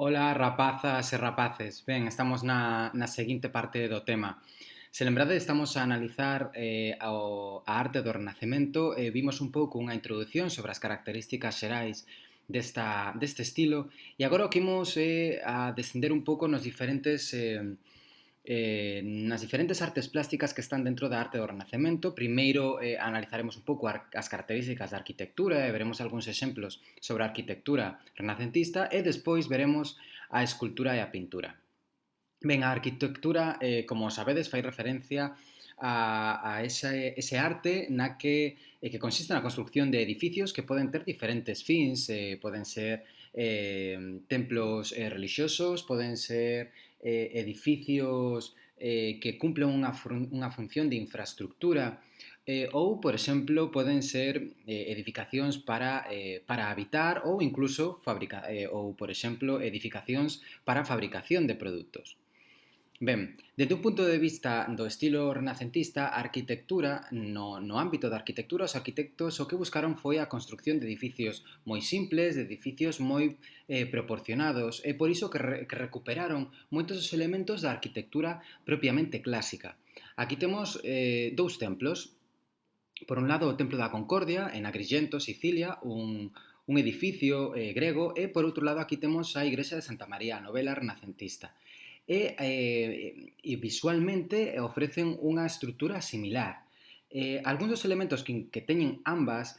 Ola, rapazas e rapaces. Ben, estamos na seguinte parte do tema. Se lembrade, estamos a analizar a arte do Renacemento e vimos un pouco unha introdución sobre as características xerais deste estilo e agora o que imos é a descender un pouco nas diferentes artes plásticas que están dentro da arte do Renacemento. Primeiro analizaremos un pouco as características da arquitectura e veremos algúns exemplos sobre a arquitectura renacentista e despois veremos a escultura e a pintura. Ben, a arquitectura, como sabedes, fai referencia a ese arte que consiste na construcción de edificios que poden ter diferentes fins, poden ser templos religiosos, poden ser edificios que cumplen unha función de infraestructura, ou, por exemplo, poden ser edificacións para habitar ou incluso ou, por exemplo, edificacións para a fabricación de produtos. Ben, desde un punto de vista do estilo renacentista, a arquitectura, no ámbito da arquitectura, os arquitectos o que buscaron foi a construcción de edificios moi simples, de edificios moi proporcionados, e por iso que recuperaron moitos dos elementos da arquitectura propiamente clásica. Aquí temos dous templos. Por un lado, o Templo da Concordia, en Agrigento, Sicilia, un edificio grego, e por outro lado aquí temos a Igrexa de Santa María, a novela renacentista. E visualmente ofrecen unha estrutura similar. Algúns dos elementos que teñen ambas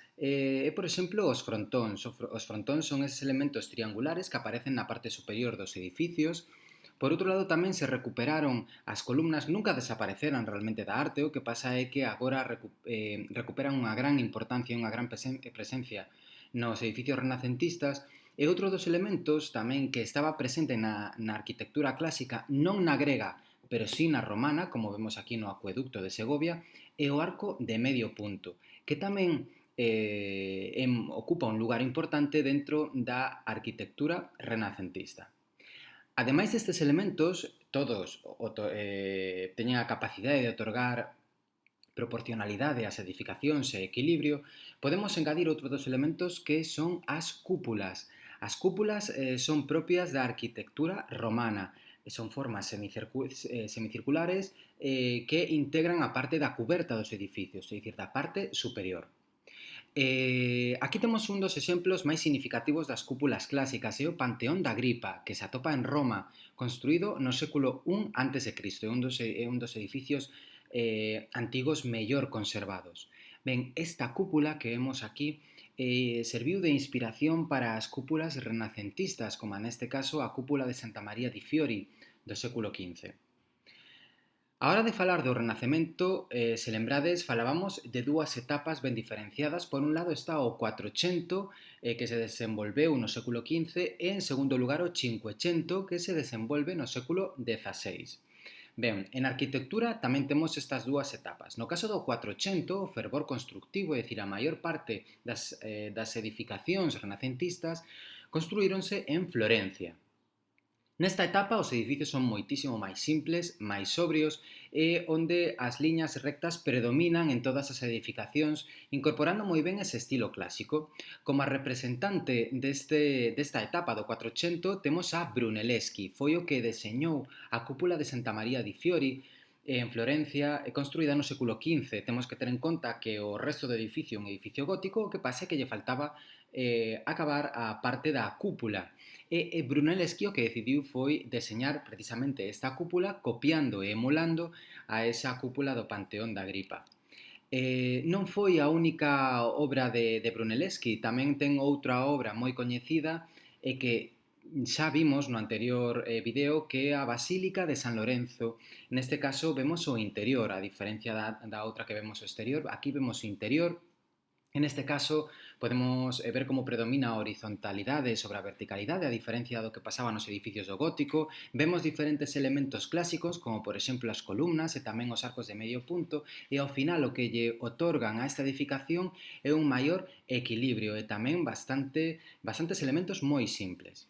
por exemplo, os frontóns. Os frontóns son eses elementos triangulares que aparecen na parte superior dos edificios. Por outro lado, tamén se recuperaron as columnas, nunca desapareceran realmente da arte, o que pasa é que agora recuperan unha gran importancia, unha gran presencia nos edificios renacentistas. E outro dos elementos tamén que estaba presente na arquitectura clásica, non na grega, pero sí na romana, como vemos aquí no acueducto de Segovia, é o arco de medio punto, que tamén ocupa un lugar importante dentro da arquitectura renacentista. Ademais destes elementos, todos teñen a capacidade de otorgar proporcionalidade ás edificacións e equilibrio, podemos engadir outro dos elementos que son as cúpulas. As cúpulas son propias da arquitectura romana, son formas semicirculares que integran a parte da cuberta dos edificios, é dicir, da parte superior. Aquí temos un dos exemplos máis significativos das cúpulas clásicas, é o Panteón da Agripa, que se atopa en Roma, construído no século I a.C. É un dos edificios antigos mellor conservados. Ben, esta cúpula que vemos aquí serviu de inspiración para as cúpulas renacentistas, como neste caso a cúpula de Santa María di Fiori do século XV. A hora de falar do Renacemento, se lembrades, falábamos de dúas etapas ben diferenciadas. Por un lado está o 400, que se desenvolveu no século XV, e en segundo lugar o 500, que se desenvolve no século XVI. Ben, en arquitectura tamén temos estas dúas etapas. No caso do 400, o fervor constructivo, é dicir, a maior parte das edificacións renacentistas construíronse en Florencia. Nesta etapa os edificios son moitísimo máis simples, máis sobrios e onde as liñas rectas predominan en todas as edificacións, incorporando moi ben ese estilo clásico. Como a representante desta etapa do 400 temos a Brunelleschi, foi o que deseñou a cúpula de Santa María di Fiori en Florencia, construída no século XV. Temos que ter en conta que o resto do edificio é un edificio gótico, o que pasa é que lle faltaba acabar a parte da cúpula. E Brunelleschi o que decidiu foi deseñar precisamente esta cúpula copiando e emulando a esa cúpula do Panteón da Agripa. Non foi a única obra de Brunelleschi, tamén ten outra obra moi coñecida e que xa vimos no anterior video, que é a Basílica de San Lorenzo. Neste caso vemos o interior, a diferencia da outra que vemos o exterior, aquí vemos o interior. En este caso, podemos ver como predomina a horizontalidade sobre a verticalidade, a diferencia do que pasaba nos edificios do gótico. Vemos diferentes elementos clásicos, como por exemplo as columnas e tamén os arcos de medio punto, e ao final o que lle otorgan a esta edificación é un maior equilibrio e tamén bastantes elementos moi simples.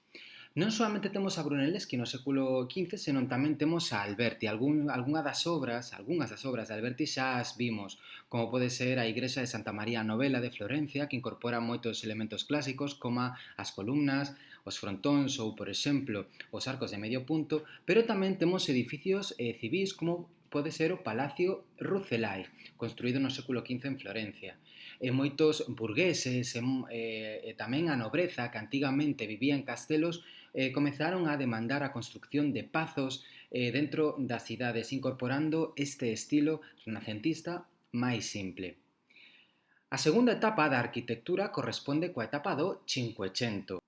Non solamente temos a Brunelleschi no século XV, senón tamén temos a Alberti. Algunhas das obras de Alberti xa as vimos, como pode ser a Igrexa de Santa María Novella de Florencia, que incorpora moitos elementos clásicos, como as columnas, os frontóns ou, por exemplo, os arcos de medio punto, pero tamén temos edificios civís como pode ser o Palacio Rucellai, construído no século XV en Florencia. E moitos burgueses e tamén a nobreza que antigamente vivía en castelos comezaron a demandar a construcción de pazos dentro das cidades, incorporando este estilo renacentista máis simple. A segunda etapa da arquitectura corresponde coa etapa do Cinquecento.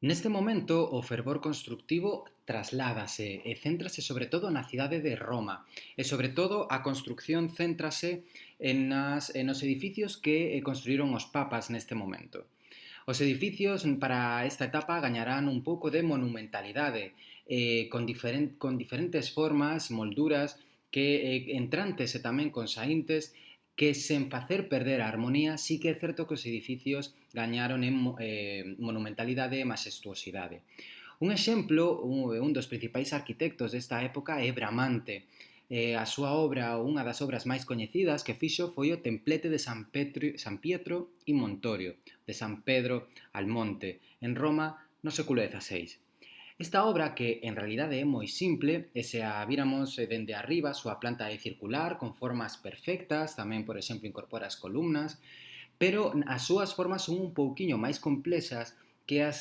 Neste momento, o fervor constructivo trasládase e céntrase sobre todo na cidade de Roma e sobre todo a construcción céntrase nos edificios que construíron os papas neste momento. Os edificios para esta etapa gañarán un pouco de monumentalidade con diferentes formas, molduras que entrantes e tamén con saíntes que sen facer perder a armonía sí que é certo que os edificios gañaron en monumentalidade e majestuosidade. Un exemplo, un dos principais arquitectos desta época é Bramante. A súa obra, unha das obras máis coñecidas que fixo foi o templete de San Pietro e Montorio, de San Pedro al Monte, en Roma no século XVI. Esta obra, que en realidade é moi simple, e se a víramos dende arriba, a súa planta é circular, con formas perfectas, tamén, por exemplo, incorpora as columnas, pero as súas formas son un pouquiño máis complexas que a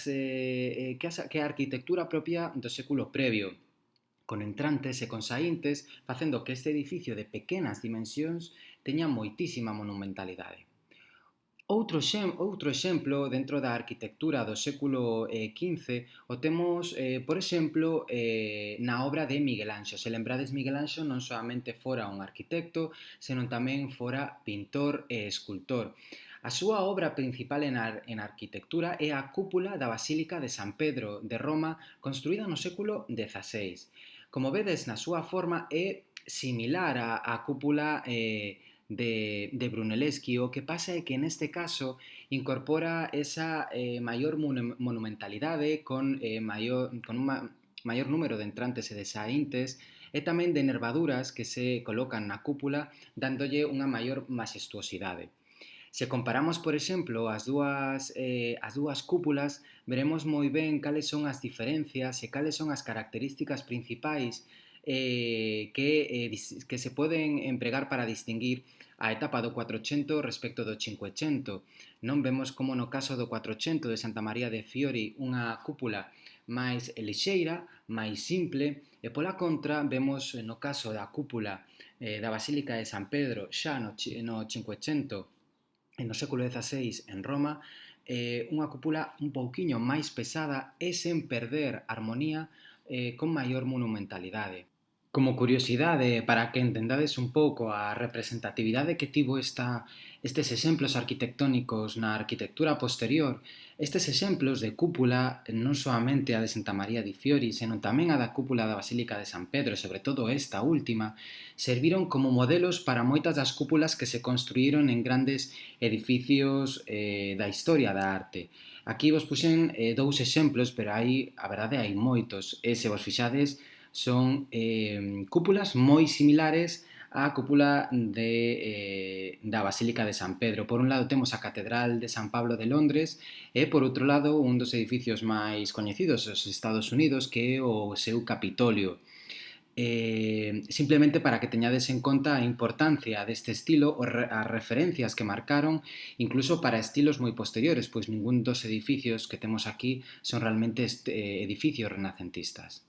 arquitectura propia do século previo, con entrantes e con saíntes, facendo que este edificio de pequenas dimensións teña moitísima monumentalidade. Outro exemplo dentro da arquitectura do século XV o temos, por exemplo, na obra de Miguel Anxo. Se lembrades, Miguel Anxo non solamente fora un arquitecto, senón tamén fora pintor e escultor. A súa obra principal en arquitectura é a cúpula da Basílica de San Pedro de Roma, construída no século XVI. Como vedes, na súa forma é similar á cúpula de Brunelleschi. O que pasa é que neste caso incorpora esa maior monumentalidade con un maior número de entrantes e de saíntes e tamén de nervaduras que se colocan na cúpula dándolle unha maior majestuosidade. Se comparamos, por exemplo, as dúas cúpulas, veremos moi ben cales son as diferencias e cales son as características principais que se poden empregar para distinguir a etapa do 400 respecto do 500. Non vemos como no caso do 400 de Santa María de Fiori unha cúpula máis lixeira, máis simple, e pola contra vemos no caso da cúpula da Basílica de San Pedro xa no 500 e no século XVI en Roma, unha cúpula un pouquiño máis pesada e sen perder armonía con maior monumentalidade. Como curiosidade, para que entendades un pouco a representatividade que tivo estes exemplos arquitectónicos na arquitectura posterior, estes exemplos de cúpula, non soamente a de Santa María di Fiori, senón tamén a da cúpula da Basílica de San Pedro, e sobre todo esta última, serviron como modelos para moitas das cúpulas que se construíron en grandes edificios da historia da arte. Aquí vos puxen dous exemplos, pero a verdade hai moitos, e se vos fixades, son cúpulas moi similares á cúpula da Basílica de San Pedro. Por un lado temos a Catedral de San Pablo de Londres e por outro lado un dos edificios máis coñecidos dos Estados Unidos, que é o seu Capitolio. Simplemente para que teñades en conta a importancia deste estilo, as referencias que marcaron incluso para estilos moi posteriores, pois ningún dos edificios que temos aquí son realmente edificios renacentistas.